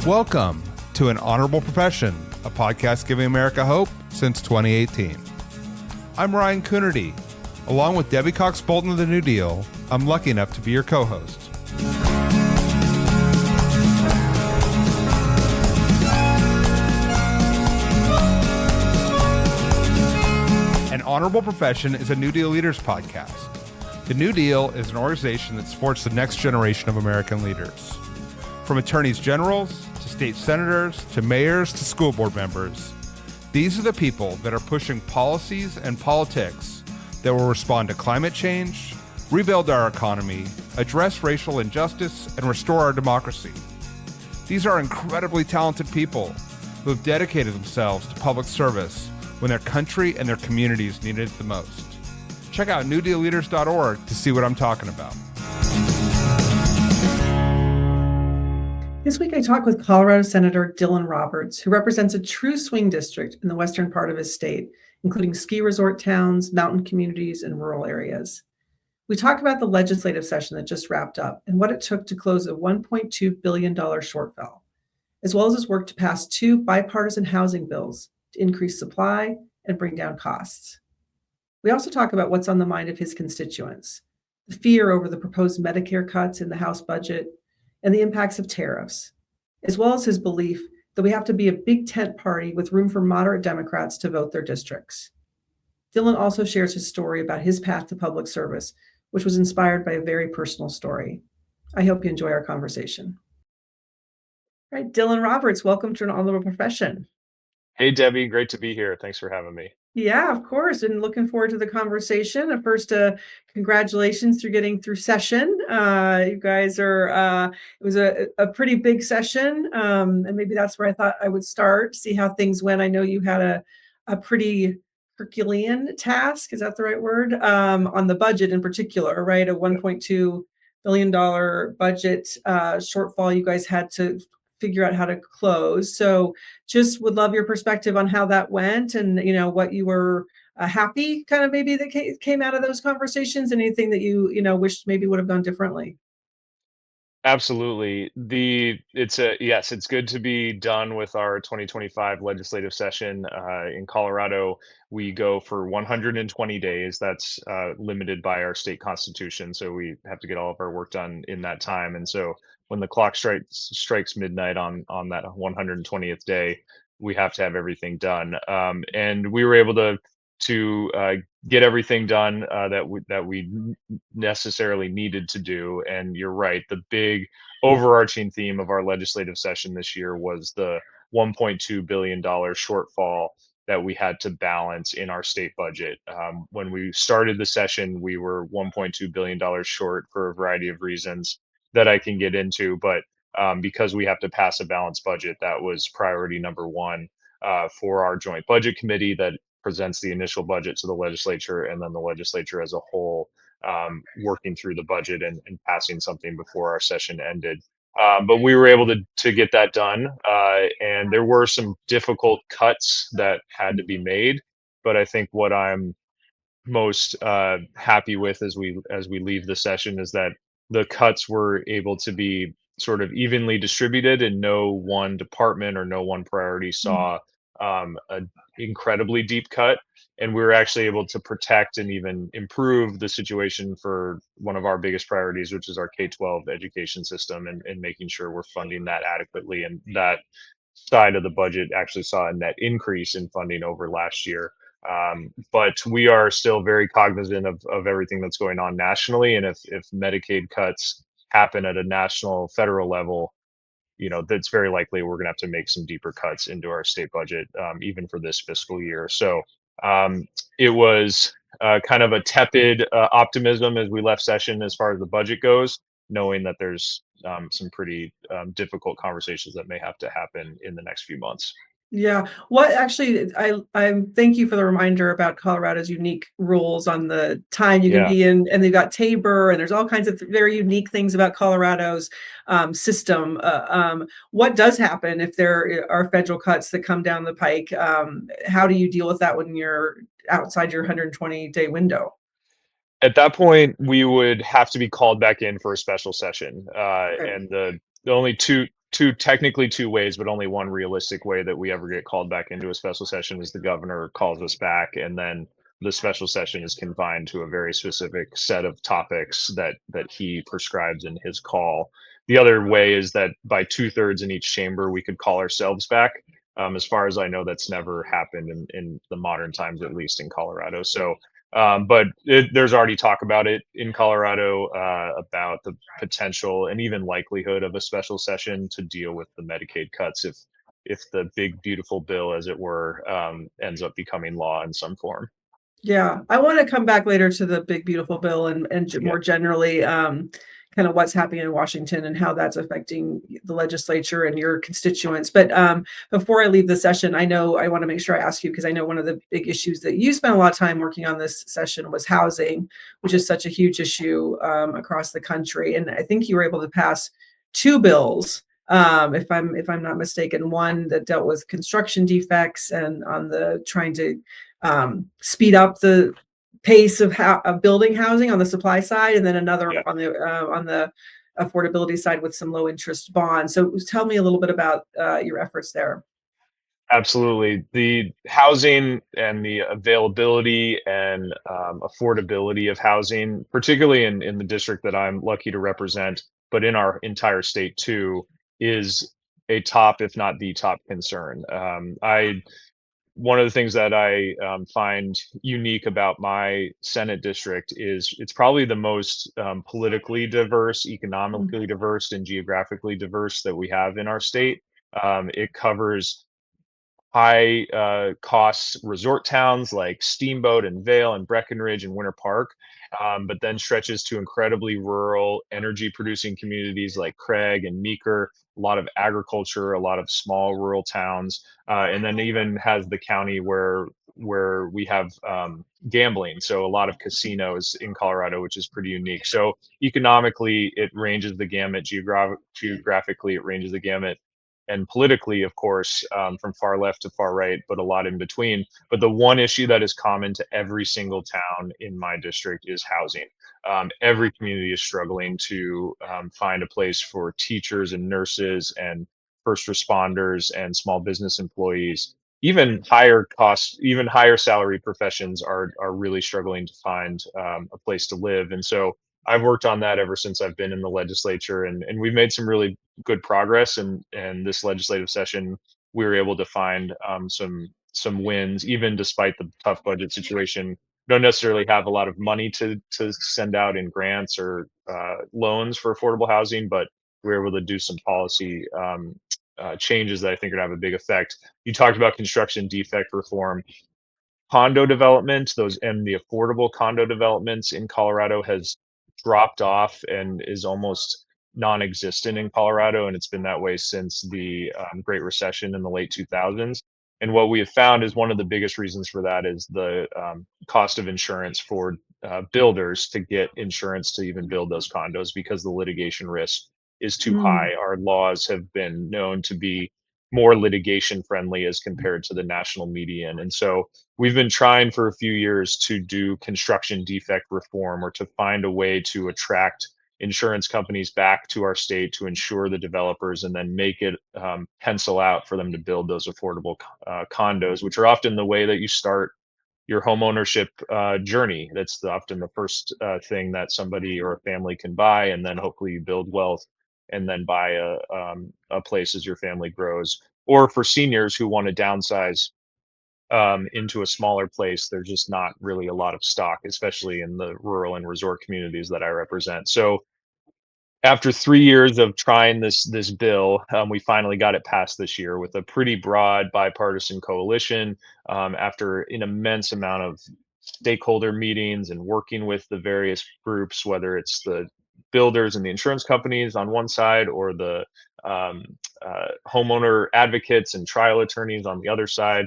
Welcome to An Honorable Profession, a podcast giving America hope since 2018. I'm Ryan Coonerty. Along with Debbie Cox Bultan of the New Deal, I'm lucky enough to be your co-host. An Honorable Profession is a New Deal Leaders podcast. The New Deal is an organization that supports the next generation of American leaders. From attorneys generals to state senators to mayors to school board members, these are the people that are pushing policies and politics that will respond to climate change, rebuild our economy, address racial injustice, and restore our democracy. These are incredibly talented people who have dedicated themselves to public service when their country and their communities needed it the most. Check out newdealleaders.org to see what I'm talking about. This week I talked with Colorado Senator Dylan Roberts, who represents a true swing district in the western part of his state, including ski resort towns, mountain communities, and rural areas. We talk about the legislative session that just wrapped up and what it took to close a $1.2 billion shortfall, as well as his work to pass two bipartisan housing bills to increase supply and bring down costs. We also talk about what's on the mind of his constituents, the fear over the proposed Medicare cuts in the House budget, and the impacts of tariffs, as well as his belief that we have to be a big tent party with room for moderate Democrats to vote their districts. Dylan also shares his story about his path to public service, which was inspired by a very personal story. I hope you enjoy our conversation. All right, Dylan Roberts, welcome to An Honorable Profession. Hey, Debbie, great to be here. Thanks for having me. Yeah, of course. And looking forward to the conversation. First, congratulations for getting through session. You guys are, it was a pretty big session. And maybe that's where I thought I would start, see how things went. I know you had a pretty Herculean task, is that the right word? On the budget in particular, right? A $1.2 billion budget shortfall you guys had to figure out how to close. So just would love your perspective on how that went and, you know, what you were happy kind of maybe that came out of those conversations, anything that you wished maybe would have gone differently. Absolutely. It's good to be done with our 2025 legislative session. In Colorado, we go for 120 days. That's limited by our state constitution. So we have to get all of our work done in that time. And so when the clock strikes midnight on that 120th day, we have to have everything done. And we were able to get everything done that we necessarily needed to do. And you're right, the big overarching theme of our legislative session this year was the $1.2 billion shortfall that we had to balance in our state budget. When we started the session, we were $1.2 billion short for a variety of reasons that I can get into, but because we have to pass a balanced budget, that was priority number one for our joint budget committee that presents the initial budget to the legislature, and then the legislature as a whole working through the budget and passing something before our session ended. But we were able to get that done, and there were some difficult cuts that had to be made. But I think what I'm most happy with as we leave the session is that the cuts were able to be sort of evenly distributed, and no one department or no one priority saw an incredibly deep cut. And we were actually able to protect and even improve the situation for one of our biggest priorities, which is our K-12 education system, and making sure we're funding that adequately. And that side of the budget actually saw a net increase in funding over last year. But we are still very cognizant of everything that's going on nationally. And if Medicaid cuts happen at a national, federal level, that's very likely we're going to have to make some deeper cuts into our state budget, even for this fiscal year. So it was kind of a tepid optimism as we left session as far as the budget goes, knowing that there's some pretty difficult conversations that may have to happen in the next few months. Yeah. What actually, I thank you for the reminder about Colorado's unique rules on the time you can be in, and they've got Tabor, and there's all kinds of very unique things about Colorado's system. What does happen if there are federal cuts that come down the pike? How do you deal with that when you're outside your 120-day window? At that point, we would have to be called back in for a special session, and the only technically two ways, but only one realistic way that we ever get called back into a special session is the governor calls us back, and then the special session is confined to a very specific set of topics that he prescribes in his call. The other way is that by 2/3 in each chamber, we could call ourselves back. As far as I know, that's never happened in the modern times, at least in Colorado. So but there's already talk about it in Colorado about the potential and even likelihood of a special session to deal with the Medicaid cuts if the big beautiful bill, as it were, ends up becoming law in some form. Yeah, I want to come back later to the big beautiful bill and Yeah, more generally, kind of what's happening in Washington and how that's affecting the legislature and your constituents. But before I leave the session, I know I want to make sure I ask you because I know one of the big issues that you spent a lot of time working on this session was housing, which is such a huge issue across the country. And I think you were able to pass two bills, if I'm not mistaken. One that dealt with construction defects and on the trying to speed up the pace of building housing on the supply side, and then another yeah. on the affordability side with some low interest bonds. So tell me a little bit about your efforts there. Absolutely. The housing and the availability and affordability of housing, particularly in the district that I'm lucky to represent, but in our entire state too, is a top, if not the top concern. One of the things that I find unique about my Senate district is it's probably the most politically diverse, Mm. economically diverse, and geographically diverse that we have in our state. It covers high cost resort towns like Steamboat and Vail and Breckenridge and Winter Park, but then stretches to incredibly rural, energy producing communities like Craig and Meeker, a lot of agriculture, a lot of small rural towns, and then even has the county where we have gambling, so a lot of casinos in Colorado, which is pretty unique. So economically, it ranges the gamut. Geographically, it ranges the gamut, and politically, of course, from far left to far right, but a lot in between. But the one issue that is common to every single town in my district is housing. Every community is struggling to find a place for teachers and nurses and first responders and small business employees. Even higher cost, even higher salary professions are really struggling to find a place to live. And so I've worked on that ever since I've been in the legislature, and we've made some really good progress. And this legislative session, we were able to find some wins, even despite the tough budget situation. We don't necessarily have a lot of money to send out in grants or loans for affordable housing, but we were able to do some policy changes that I think are going to have a big effect. You talked about construction defect reform. Condo development, those and the affordable condo developments in Colorado has dropped off and is almost non-existent in Colorado, and it's been that way since the Great Recession in the late 2000s. And what we have found is one of the biggest reasons for that is the cost of insurance for builders to get insurance to even build those condos because the litigation risk is too Mm. high. Our laws have been known to be more litigation friendly as compared to the national median. And so we've been trying for a few years to do construction defect reform or to find a way to attract insurance companies back to our state to insure the developers and then make it pencil out for them to build those affordable condos, which are often the way that you start your home ownership journey. That's often the first thing that somebody or a family can buy, and then hopefully you build wealth and then buy a place as your family grows. Or for seniors who want to downsize into a smaller place, there's just not really a lot of stock, especially in the rural and resort communities that I represent. So after 3 years of trying this bill, we finally got it passed this year with a pretty broad bipartisan coalition. After an immense amount of stakeholder meetings and working with the various groups, whether it's the builders and the insurance companies on one side, or the homeowner advocates and trial attorneys on the other side,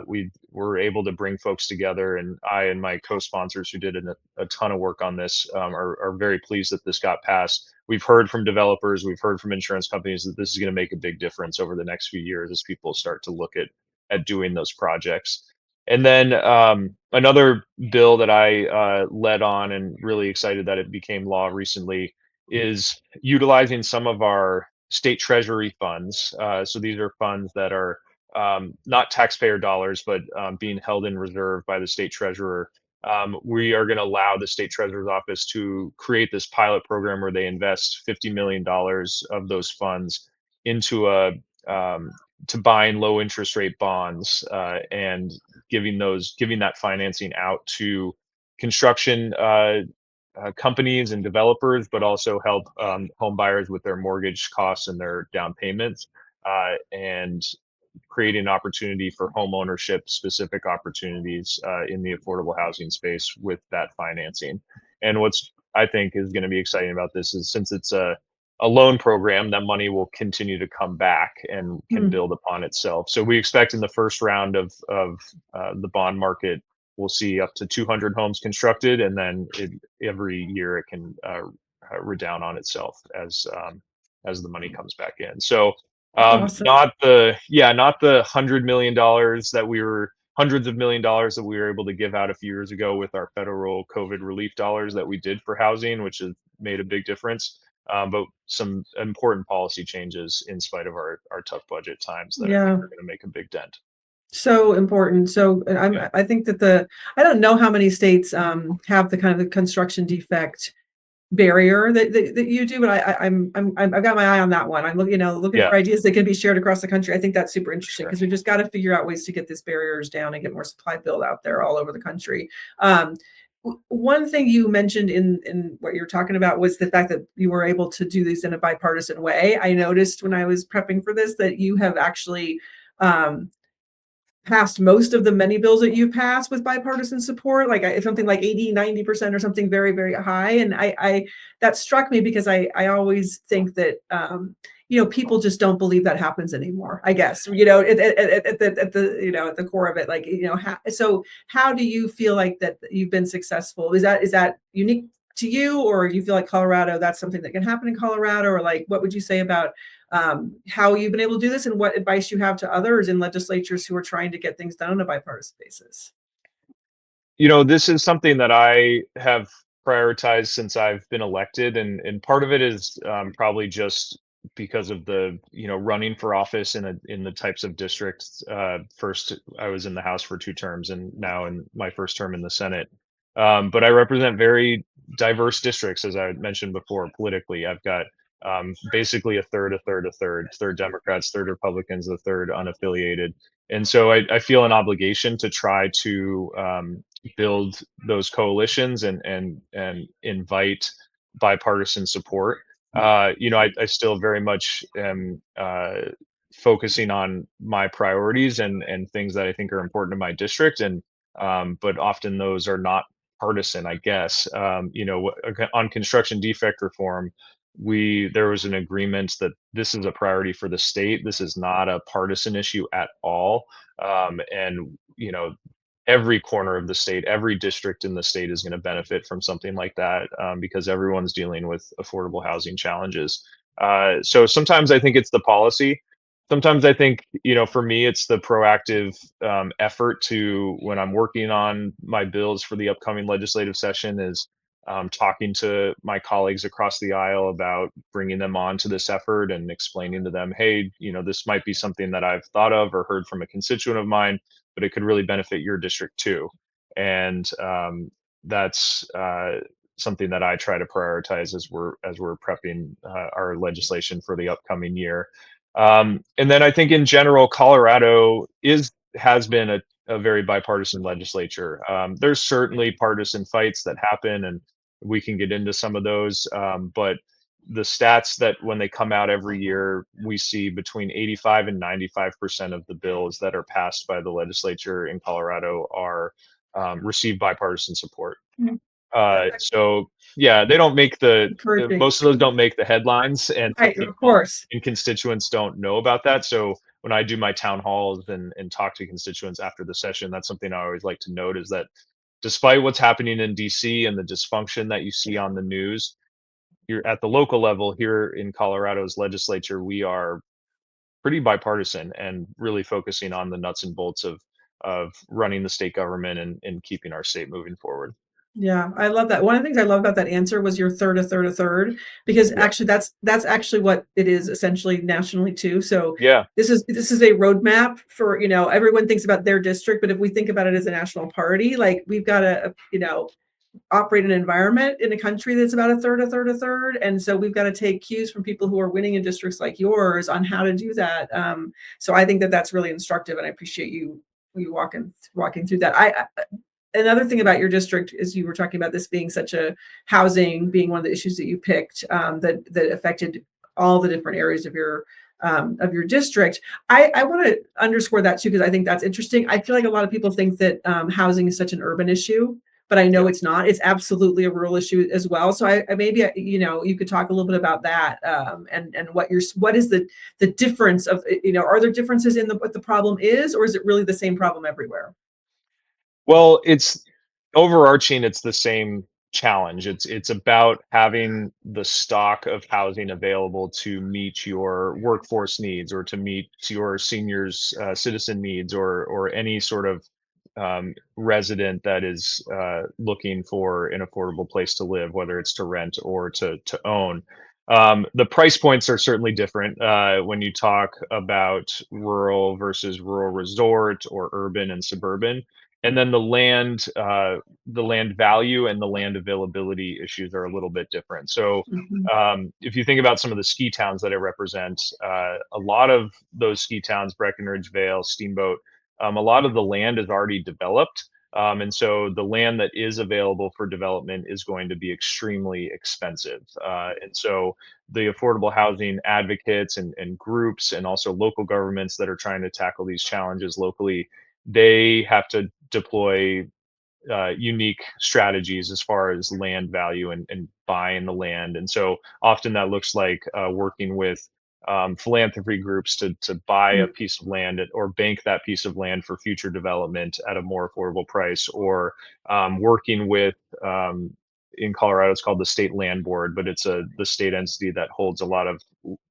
we were able to bring folks together. And I and my co-sponsors, who did a ton of work on this, are very pleased that this got passed. We've heard from developers, we've heard from insurance companies that this is going to make a big difference over the next few years as people start to look at doing those projects. And then another bill that I led on and really excited that it became law recently is utilizing some of our state treasury funds. So these are funds that are not taxpayer dollars, but being held in reserve by the state treasurer. We are going to allow the state treasurer's office to create this pilot program where they invest $50 million of those funds into a to buying low interest rate bonds, and giving that financing out to construction companies and developers, but also help home buyers with their mortgage costs and their down payments, and creating an opportunity for home ownership specific opportunities in the affordable housing space with that financing. And what's I think is going to be exciting about this is, since it's a loan program, that money will continue to come back and can build upon itself. So we expect in the first round of the bond market, we'll see up to 200 homes constructed, and then every year it can redound on itself as the money comes back in. So Awesome. not the $100 million that we were hundreds of $1 millions that we were able to give out a few years ago with our federal COVID relief dollars that we did for housing, which has made a big difference. But some important policy changes in spite of our tough budget times that I think are going to make a big dent. So important. So I think that I don't know how many states have the kind of the construction defect barrier that you do, but I've got my eye on that one. I'm looking for ideas that can be shared across the country. I think that's super interesting because we've just got to figure out ways to get these barriers down and get more supply build out there all over the country. One thing you mentioned in what you're talking about was the fact that you were able to do these in a bipartisan way. I noticed when I was prepping for this that you have actually passed most of the many bills that you've passed with bipartisan support, like something like 80-90% or something very, very high. And I that struck me because I always think that people just don't believe that happens anymore, I guess, at the core of it, like, so how do you feel like that you've been successful? Is that unique to you, or you feel like Colorado, that's something that can happen in Colorado? Or like, what would you say about how you've been able to do this, and what advice you have to others in legislatures who are trying to get things done on a bipartisan basis? This is something that I have prioritized since I've been elected, and part of it is probably just because of the running for office in the types of districts. First, I was in the House for 2 terms, and now in my first term in the Senate. But I represent very diverse districts, as I mentioned before. Politically, I've got basically a third Democrats, third Republicans, a third unaffiliated. And so I feel an obligation to try to build those coalitions and invite bipartisan support. I still very much am focusing on my priorities and things that I think are important to my district, and but often those are not partisan, I guess. On construction defect reform, there was an agreement that this is a priority for the state. This is not a partisan issue at all. And every corner of the state, every district in the state is going to benefit from something like that, because everyone's dealing with affordable housing challenges. So sometimes I think it's the policy. Sometimes I think, for me, it's the proactive effort to, when I'm working on my bills for the upcoming legislative session, is talking to my colleagues across the aisle about bringing them on to this effort and explaining to them, hey, this might be something that I've thought of or heard from a constituent of mine, but it could really benefit your district too. And that's something that I try to prioritize as we're prepping our legislation for the upcoming year. And then I think in general, Colorado has been a very bipartisan legislature. There's certainly partisan fights that happen, and we can get into some of those. But the stats that when they come out every year, we see between 85 and 95% of the bills that are passed by the legislature in Colorado are receive bipartisan support. So yeah, they don't make most of those don't make the headlines, and right, of course, and constituents don't know about that. So when I do my town halls and talk to constituents after the session, that's something I always like to note, is that despite what's happening in DC and the dysfunction that you see on the news, you're at the local level here in Colorado's legislature, we are pretty bipartisan and really focusing on the nuts and bolts of running the state government and keeping our state moving forward. Yeah, I love that. One of the things I love about that answer was your third, a third, a third, because Yeah. actually that's actually what it is essentially nationally too. So Yeah. this is a roadmap for, everyone thinks about their district, but if we think about it as a national party, like we've got to, operate an environment in a country that's about a third, a third, a third. And so we've got to take cues from people who are winning in districts like yours on how to do that. So I think that that's really instructive, and I appreciate you walking through that. Another thing about your district is you were talking about this being such a housing being one of the issues that you picked, that affected all the different areas of your district. I want to underscore that too, because I think that's interesting. I feel like a lot of people think that housing is such an urban issue, but I know Yeah. it's not. It's absolutely a rural issue as well. So I maybe you could talk a little bit about that, and what is the difference of, are there differences in what the problem is, or is it really the same problem everywhere? Well, it's overarching, it's the same challenge. It's about having the stock of housing available to meet your workforce needs or to meet your seniors, citizen needs, or any sort of resident that is looking for an affordable place to live, whether it's to rent or to own. The price points are certainly different when you talk about rural versus rural resort or urban and suburban. And then the land value and the land availability issues are a little bit different. So Mhm. if you think about some of the ski towns that I represent, a lot of those ski towns, Breckenridge Vale, Steamboat, a lot of the land is already developed. And so the land that is available for development is going to be extremely expensive. And so the affordable housing advocates and groups and also local governments that are trying to tackle these challenges locally, they have to deploy unique strategies as far as land value and buying the land. And so often that looks like working with philanthropy groups to buy a Mm, piece of land or bank that piece of land for future development at a more affordable price, or working with in Colorado, it's called the State Land Board, but it's the state entity that holds a lot of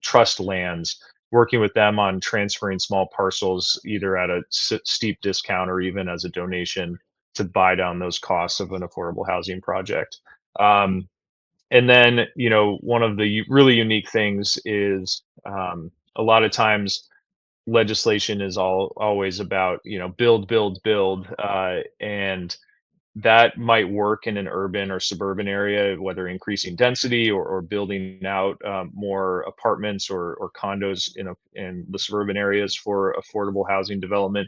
trust lands, working with them on transferring small parcels either at a steep discount or even as a donation to buy down those costs of an affordable housing project. Um, and then, one of the really unique things is a lot of times legislation is always about, build, build, build. And that might work in an urban or suburban area, whether increasing density or building out more apartments or condos in the suburban areas for affordable housing development.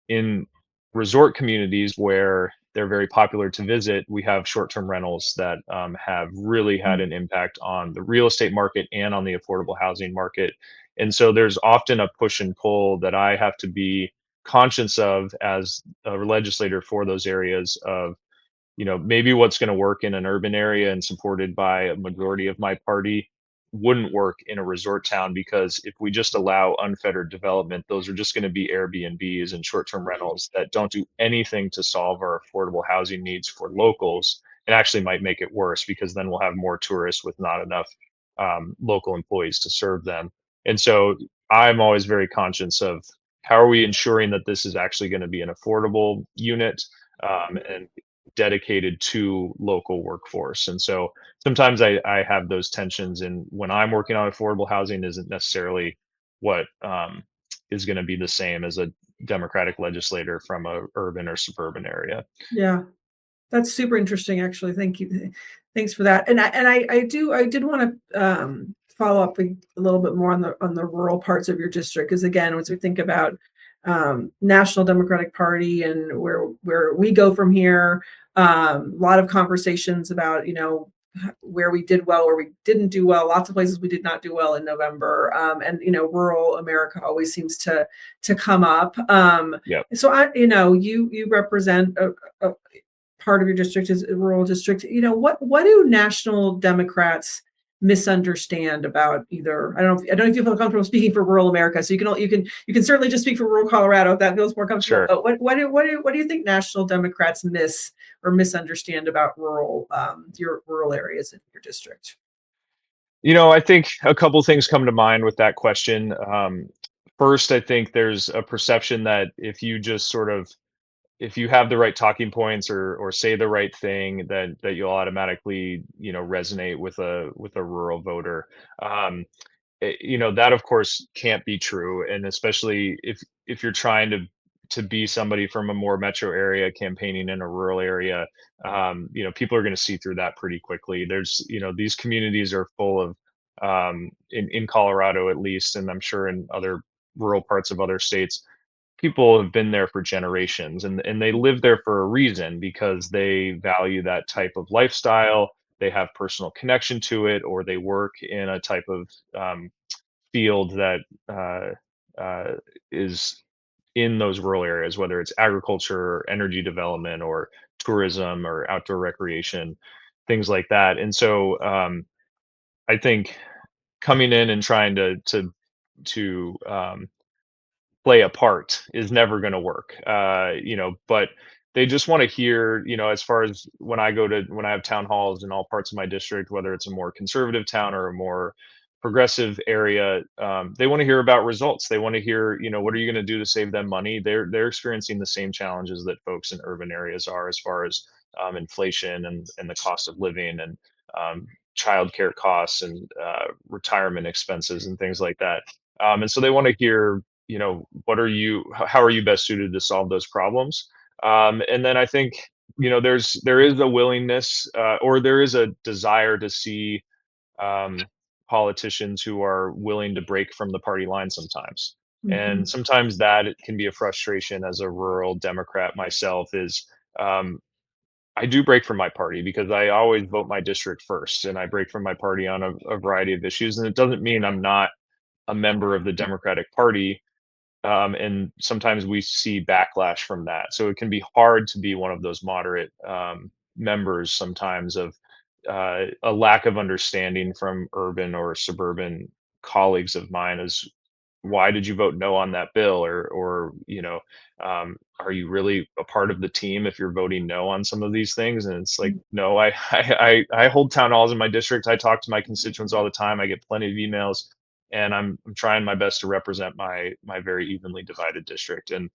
In resort communities where they're very popular to visit, we have short-term rentals that have really had mm, an impact on the real estate market and on the affordable housing market. And so there's often a push and pull that I have to be conscious of as a legislator for those areas of, maybe what's going to work in an urban area and supported by a majority of my party wouldn't work in a resort town, because if we just allow unfettered development, those are just going to be Airbnbs and short-term rentals that don't do anything to solve our affordable housing needs for locals, and actually might make it worse, because then we'll have more tourists with not enough local employees to serve them. And so I'm always very conscious of how are we ensuring that this is actually going to be an affordable unit, and dedicated to local workforce. And so sometimes I have those tensions, and when I'm working on affordable housing isn't necessarily what is going to be the same as a Democratic legislator from a urban or suburban area. yeah. That's super interesting, actually. Thank you. Thanks for that. And I did want to follow up a little bit more on the rural parts of your district, because again, as we think about National Democratic Party and where we go from here, a lot of conversations about where we did well, where we didn't do well. Lots of places we did not do well in November, and rural America always seems to come up. Yep. So you represent a part of your district is a rural district. What do national Democrats misunderstand about either? I don't know if you feel comfortable speaking for rural America, so you can certainly just speak for rural Colorado if that feels more comfortable. Sure. But what do you think national Democrats miss or misunderstand about your rural areas in your district? I think a couple things come to mind with that question. First, I think there's a perception that if you just sort of if you have the right talking points or say the right thing, that you'll automatically, resonate with a rural voter. Um, that of course can't be true, and especially if you're trying to be somebody from a more metro area campaigning in a rural area, people are going to see through that pretty quickly. There's, these communities are full of, in Colorado at least, and I'm sure in other rural parts of other states, people have been there for generations, and they live there for a reason, because they value that type of lifestyle. They have personal connection to it, or they work in a type of field that is in those rural areas, whether it's agriculture or energy development or tourism or outdoor recreation, things like that. And so I think coming in and trying to play a part is never going to work. But they just want to hear, as far as when I have town halls in all parts of my district, whether it's a more conservative town or a more progressive area, they want to hear about results. They want to hear, what are you going to do to save them money? They're experiencing the same challenges that folks in urban areas are, as far as inflation and the cost of living, and childcare costs, and retirement expenses and things like that. And so they want to hear, how are you best suited to solve those problems? And then I think, there is a willingness, or there is a desire to see um, politicians who are willing to break from the party line sometimes. And Mhm. sometimes that it can be a frustration as a rural Democrat myself, is um, I do break from my party because I always vote my district first, and I break from my party on a variety of issues. And it doesn't mean I'm not a member of the Democratic Party, and sometimes we see backlash from that. So it can be hard to be one of those moderate members sometimes, of a lack of understanding from urban or suburban colleagues of mine, as why did you vote no on that bill, or are you really a part of the team if you're voting no on some of these things? And it's like, no, I hold town halls in my district. I talk to my constituents all the time. I get plenty of emails, and I'm trying my best to represent my very evenly divided district, and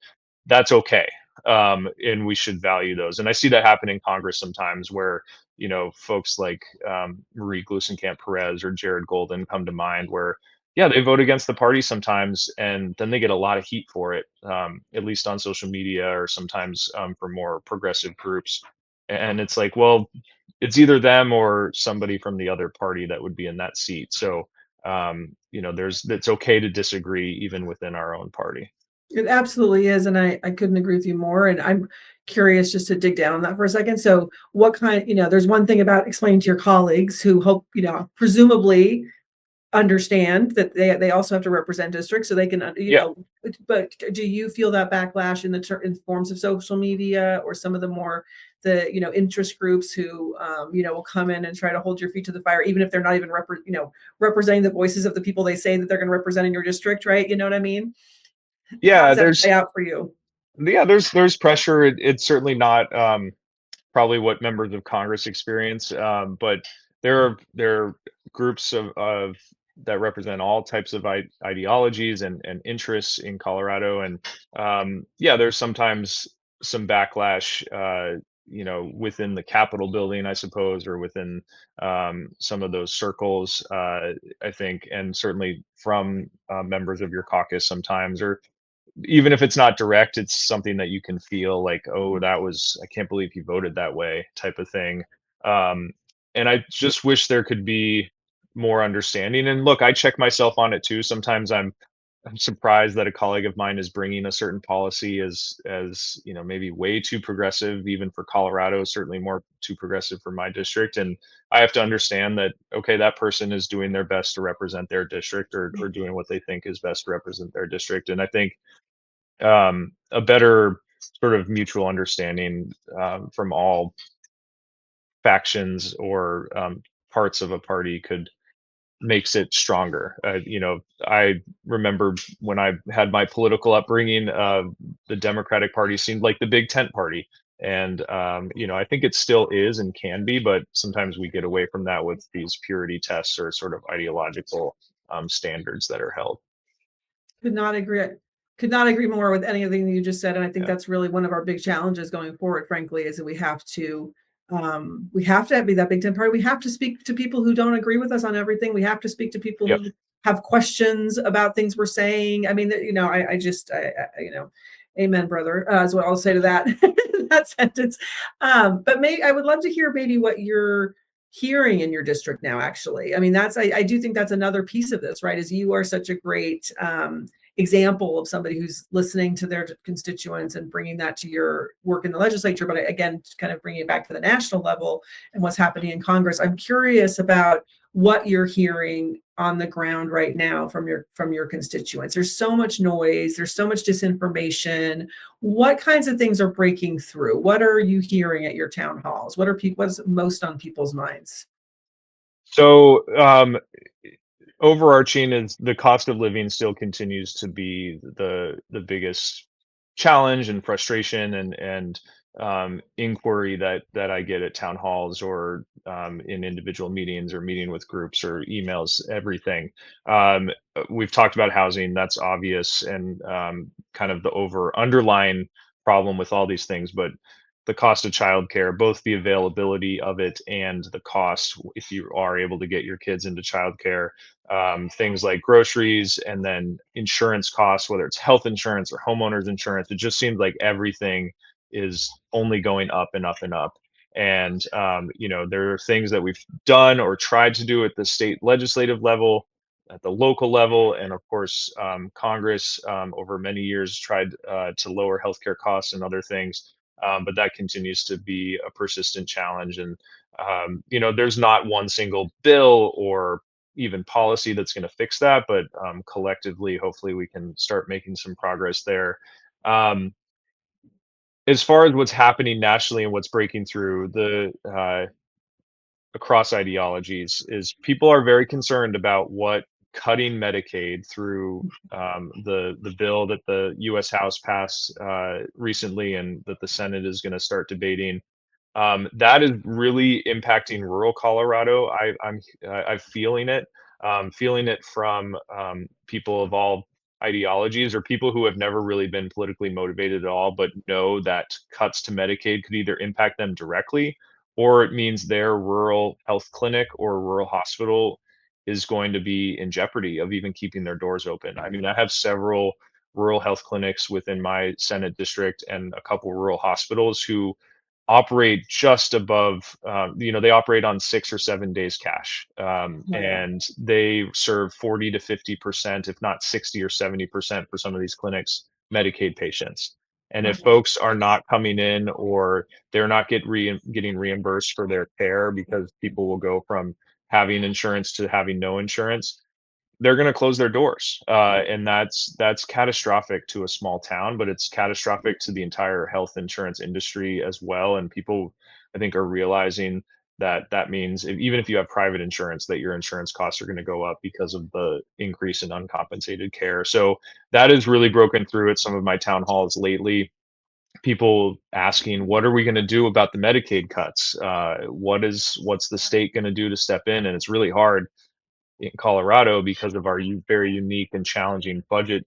that's okay. And we should value those. And I see that happen in Congress sometimes, where folks like Marie Glusenkamp Perez or Jared Golden come to mind, where yeah, they vote against the party sometimes, and then they get a lot of heat for it, at least on social media, or sometimes from more progressive groups. And it's like, well, it's either them or somebody from the other party that would be in that seat. So, it's okay to disagree even within our own party. It absolutely is, and I couldn't agree with you more, and I'm curious just to dig down on that for a second. So what kind, there's one thing about explaining to your colleagues who hope, presumably understand that they also have to represent districts so they can, Yeah. but do you feel that backlash in forms of social media, or some of the more interest groups who will come in and try to hold your feet to the fire, even if they're not even representing the voices of the people they say that they're going to represent in your district, right? You know what I mean? How Yeah, does that play out for you? there's pressure. It's certainly not probably what members of Congress experience. But there are groups of that represent all types of ideologies and interests in Colorado, and yeah, there's sometimes some backlash, within the Capitol building, I suppose, or within some of those circles. I think, and certainly from members of your caucus sometimes, or even if it's not direct, it's something that you can feel like, oh, I can't believe he voted that way, type of thing. Um, and I just wish there could be more understanding. And look, I check myself on it too. Sometimes I'm surprised that a colleague of mine is bringing a certain policy as maybe way too progressive, even for Colorado, certainly more too progressive for my district. And I have to understand that, okay, that person is doing their best to represent their district, or doing what they think is best to represent their district. And I think a better sort of mutual understanding from all factions or parts of a party could makes it stronger. I remember when I had my political upbringing, the Democratic Party seemed like the big tent party. And I think it still is and can be, but sometimes we get away from that with these purity tests, or sort of ideological standards that are held. Could not agree. Could not agree more with anything you just said, and I think Yeah. that's really one of our big challenges going forward, frankly, is that we have to be that Big Ten party. We have to speak to people who don't agree with us on everything. We have to speak to people Yep. who have questions about things we're saying. I mean, amen, brother, is what I'll say to that that sentence. But I would love to hear maybe what you're hearing in your district now. Actually, I mean, I do think that's another piece of this, right? Is you are such a great example of somebody who's listening to their constituents and bringing that to your work in the legislature, but again, kind of bringing it back to the national level and what's happening in Congress. I'm curious about what you're hearing on the ground right now from your constituents. There's so much noise, there's so much disinformation. What kinds of things are breaking through? What are you hearing at your town halls? What's most on people's minds? So, overarching is the cost of living still continues to be the biggest challenge and frustration and inquiry that I get at town halls or in individual meetings or meeting with groups or emails, everything. We've talked about housing, that's obvious, and kind of the underlying problem with all these things, but the cost of childcare, both the availability of it and the cost if you are able to get your kids into childcare, things like groceries and then insurance costs, whether it's health insurance or homeowners insurance. It just seems like everything is only going up and up and up. And there are things that we've done or tried to do at the state legislative level, at the local level, and of course, Congress over many years tried to lower healthcare costs and other things. But that continues to be a persistent challenge. And there's not one single bill or even policy that's going to fix that, but collectively, hopefully, we can start making some progress there. Um, as far as what's happening nationally and what's breaking through the across ideologies, is people are very concerned about what cutting Medicaid through the bill that the U.S. House passed recently and that the Senate is going to start debating. That is really impacting rural Colorado. I'm feeling it from people of all ideologies or people who have never really been politically motivated at all, but know that cuts to Medicaid could either impact them directly or it means their rural health clinic or rural hospital is going to be in jeopardy of even keeping their doors open. I mean, I have several rural health clinics within my Senate district and a couple rural hospitals who operate just above, they operate on 6 or 7 days cash. Right. And they serve 40 to 50%, if not 60 or 70% for some of these clinics, Medicaid patients. And if Wow. folks are not coming in or they're not getting reimbursed for their care because people will go from having insurance to having no insurance, they're going to close their doors, and that's catastrophic to a small town, but it's catastrophic to the entire health insurance industry as well. And people, I think, are realizing that that means even if you have private insurance, that your insurance costs are going to go up because of the increase in uncompensated care. So that has really broken through at some of my town halls lately. People asking, "What are we going to do about the Medicaid cuts? What's the state going to do to step in?" And it's really hard in Colorado because of our very unique and challenging budget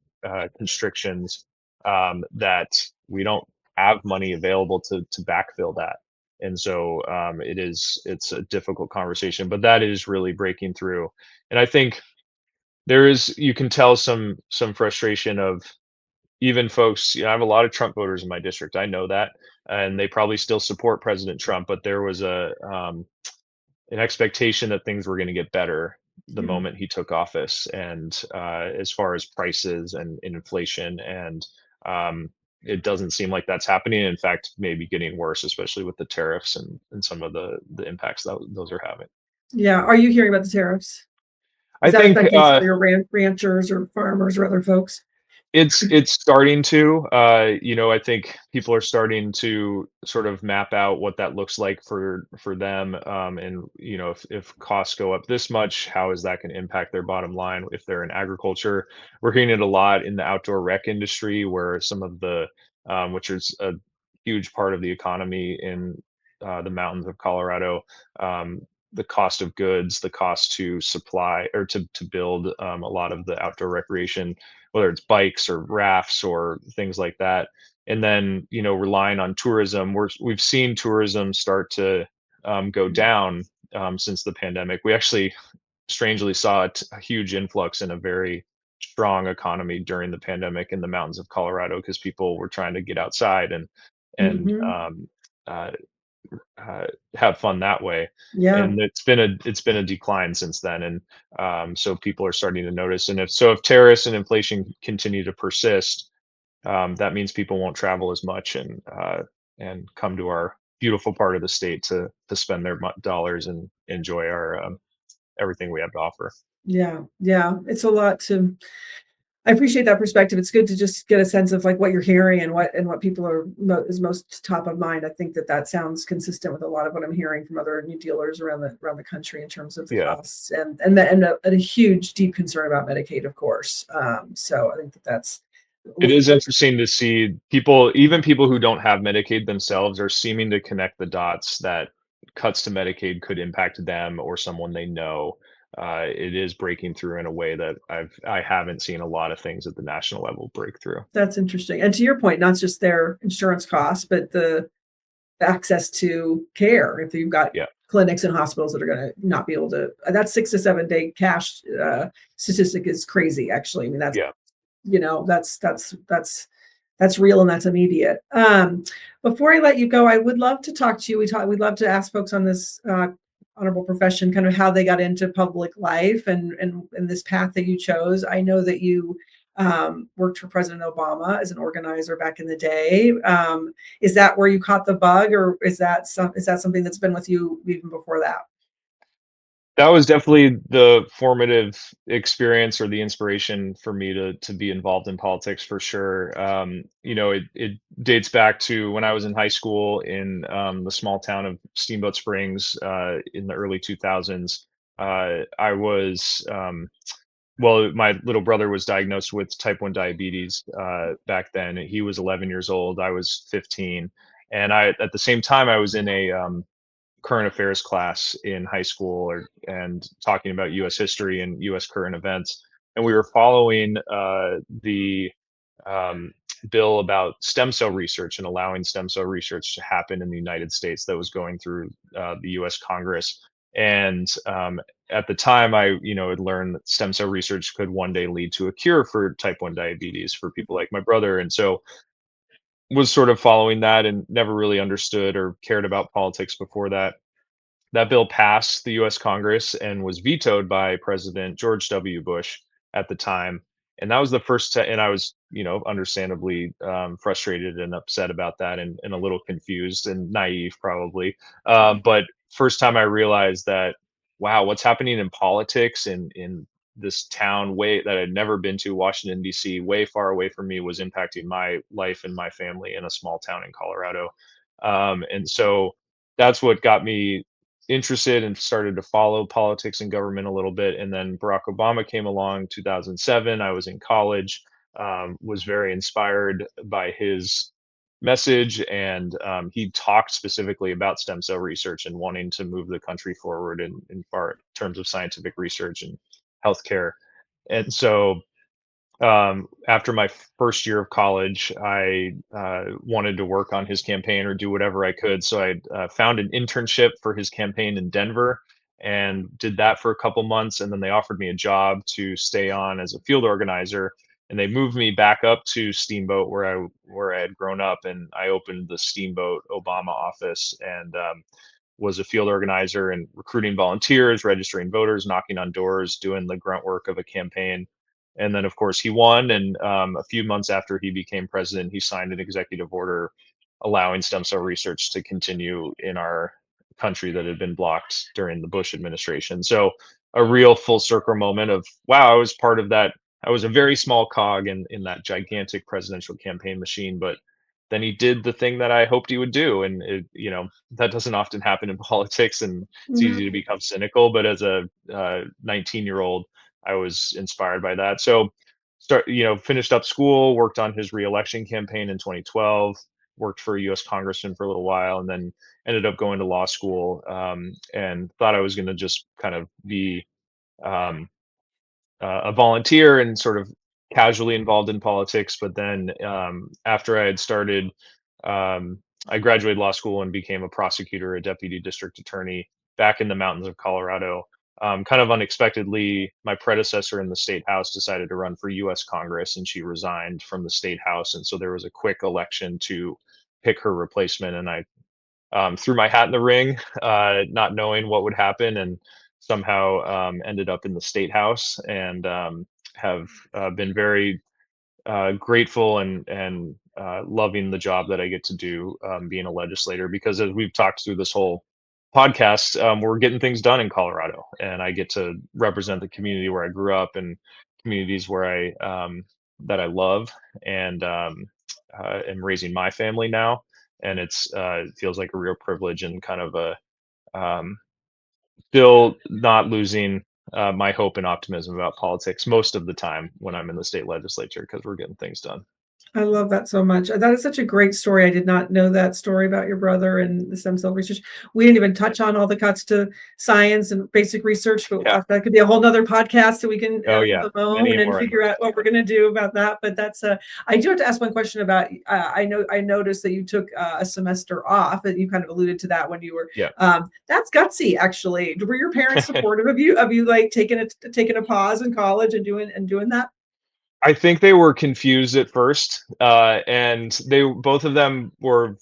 constrictions, that we don't have money available to backfill that. And so it's a difficult conversation, but that is really breaking through. And I think you can tell some frustration of even folks. I have a lot of Trump voters in my district. I know that, and they probably still support President Trump, but there was an expectation that things were going to get better the Yeah. moment he took office, and as far as prices and inflation, and it doesn't seem like that's happening. In fact, maybe getting worse, especially with the tariffs and some of the impacts that those are having. Yeah. Are you hearing about the tariffs? I Is that think affecting some of your ranchers or farmers or other folks? it's starting to. I think people are starting to sort of map out what that looks like for them. And if costs go up this much, how is that going to impact their bottom line if they're in agriculture? We're hearing it a lot in the outdoor rec industry, where some of the which is a huge part of the economy in the mountains of Colorado. the cost of goods, the cost to supply or to build a lot of the outdoor recreation, whether it's bikes or rafts or things like that. And then, relying on tourism, we've seen tourism start to go down since the pandemic. We actually strangely saw a huge influx in a very strong economy during the pandemic in the mountains of Colorado because people were trying to get outside and Hmm. uh, have fun that way. Yeah. And it's been a decline since then, and so people are starting to notice. And if tariffs and inflation continue to persist, that means people won't travel as much and come to our beautiful part of the state to spend their dollars and enjoy our everything we have to offer. Yeah. Yeah. It's a lot to I appreciate that perspective. It's good to just get a sense of like what you're hearing and what people are is most top of mind. I think that sounds consistent with a lot of what I'm hearing from other new dealers around the country in terms of the Yeah. costs and a huge deep concern about Medicaid, of course. So I think that's It is interesting to see people, even people who don't have Medicaid themselves, are seeming to connect the dots that cuts to Medicaid could impact them or someone they know. It is breaking through in a way that I haven't seen a lot of things at the national level break through. that's interesting. And to your point, not just their insurance costs, but the access to care. If you've got Yeah, clinics and hospitals that are going to not be able to, that 6 to 7 day cash statistic is crazy. Actually, I mean yeah. that's real and that's immediate. Before I let you go, I would love to talk to you. We'd love to ask folks on this honorable profession kind of how they got into public life and this path that you chose. I know that you worked for President Obama as an organizer back in the day. Is that where you caught the bug, or is that something that's been with you even before that? That was definitely the formative experience or the inspiration for me to be involved in politics for sure. It dates back to when I was in high school in the small town of Steamboat Springs in the early 2000s. I was well, my little brother was diagnosed with type 1 diabetes back then. He was 11 years old. I was 15. And at the same time, I was in a current affairs class in high school and talking about U.S. history and U.S. current events. And we were following the um, bill about stem cell research and allowing stem cell research to happen in the United States that was going through the U.S. Congress. And at the time, I had learned that stem cell research could one day lead to a cure for type 1 diabetes for people like my brother. And so was sort of following that and never really understood or cared about politics before that. That bill passed the US Congress and was vetoed by President George W. Bush at the time. And that was the first time, and I was, understandably frustrated and upset about that and a little confused and naive probably. But first time I realized that, wow, what's happening in politics in this town way that I'd never been to, Washington, D.C., way far away from me, was impacting my life and my family in a small town in Colorado. And so that's what got me interested and started to follow politics and government a little bit. And then Barack Obama came along 2007. I was in college, was very inspired by his message. And he talked specifically about stem cell research and wanting to move the country forward in far terms of scientific research and healthcare. And so after my first year of college, I wanted to work on his campaign or do whatever I could. So I found an internship for his campaign in Denver and did that for a couple months. And then they offered me a job to stay on as a field organizer. And they moved me back up to Steamboat where I had grown up, and I opened the Steamboat Obama office and was a field organizer and recruiting volunteers, registering voters, knocking on doors, doing the grunt work of a campaign. And then, of course, he won. And a few months after he became president, he signed an executive order allowing stem cell research to continue in our country that had been blocked during the Bush administration. So, a real full circle moment of, wow, I was part of that. I was a very small cog in that gigantic presidential campaign machine, but then he did the thing that I hoped he would do. And that doesn't often happen in politics, and it's No. easy to become cynical. But as a 19-year-old, I was inspired by that. So finished up school, worked on his reelection campaign in 2012, worked for a U.S. congressman for a little while, and then ended up going to law school, and thought I was going to just kind of be um, a volunteer and sort of casually involved in politics. But then after I had started, I graduated law school and became a prosecutor, a deputy district attorney back in the mountains of Colorado. Kind of unexpectedly, my predecessor in the state house decided to run for U.S. Congress, and she resigned from the state house. And so there was a quick election to pick her replacement. And I threw my hat in the ring, not knowing what would happen, and somehow ended up in the state house, and have been very grateful and loving the job that I get to do, being a legislator, because as we've talked through this whole podcast, we're getting things done in Colorado, and I get to represent the community where I grew up and communities where that I love, and am raising my family now. And it feels like a real privilege, and kind of a um, still not losing my hope and optimism about politics most of the time when I'm in the state legislature, because we're getting things done. I love that so much. That is such a great story. I did not know that story about your brother and the stem cell research. We didn't even touch on all the cuts to science and basic research, but Yeah. that could be a whole nother podcast that we can Oh yeah, many and more. figure out what we're going to do about that. But that's I do have to ask one question about. I noticed that you took a semester off, and you kind of alluded to that when you were. Yeah. That's gutsy, actually. Were your parents supportive of you? Of you like taking a pause in college and doing that? I think they were confused at first, and both of them were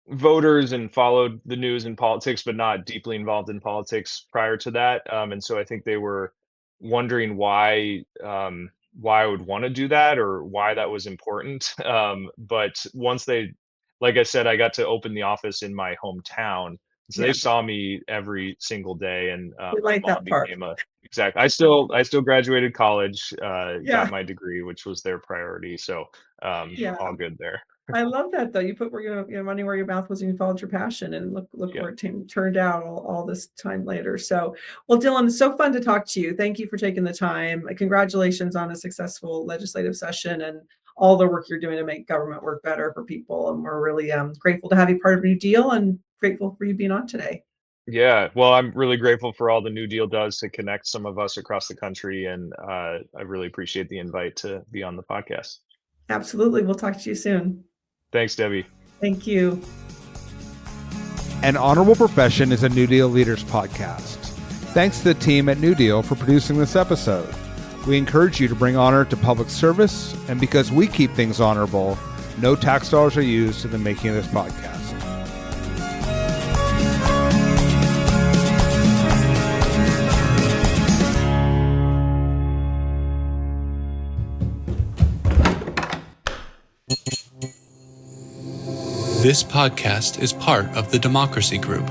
voters and followed the news and politics, but not deeply involved in politics prior to that. And so I think they were wondering why I would want to do that, or why that was important. But once like I said, I got to open the office in my hometown, so Yeah. they saw me every single day, and We my like that mom part. became exact. I still graduated college, Yeah. got my degree, which was their priority. So Yeah. all good there. I love that though. You put where your money where your mouth was, and you followed your passion, and look Yeah. where it turned out all this time later. So, well, Dylan, it's so fun to talk to you. Thank you for taking the time. Congratulations on a successful legislative session and all the work you're doing to make government work better for people. And we're really grateful to have you part of New Deal, and grateful for you being on today. Yeah, well, I'm really grateful for all the New Deal does to connect some of us across the country, and I really appreciate the invite to be on the podcast. Absolutely. We'll talk to you soon. Thanks, Debbie. Thank you. An Honorable Profession is a New Deal Leaders podcast. Thanks to the team at New Deal for producing this episode. We encourage you to bring honor to public service, and because we keep things honorable, no tax dollars are used in the making of this podcast. This podcast is part of the Democracy Group,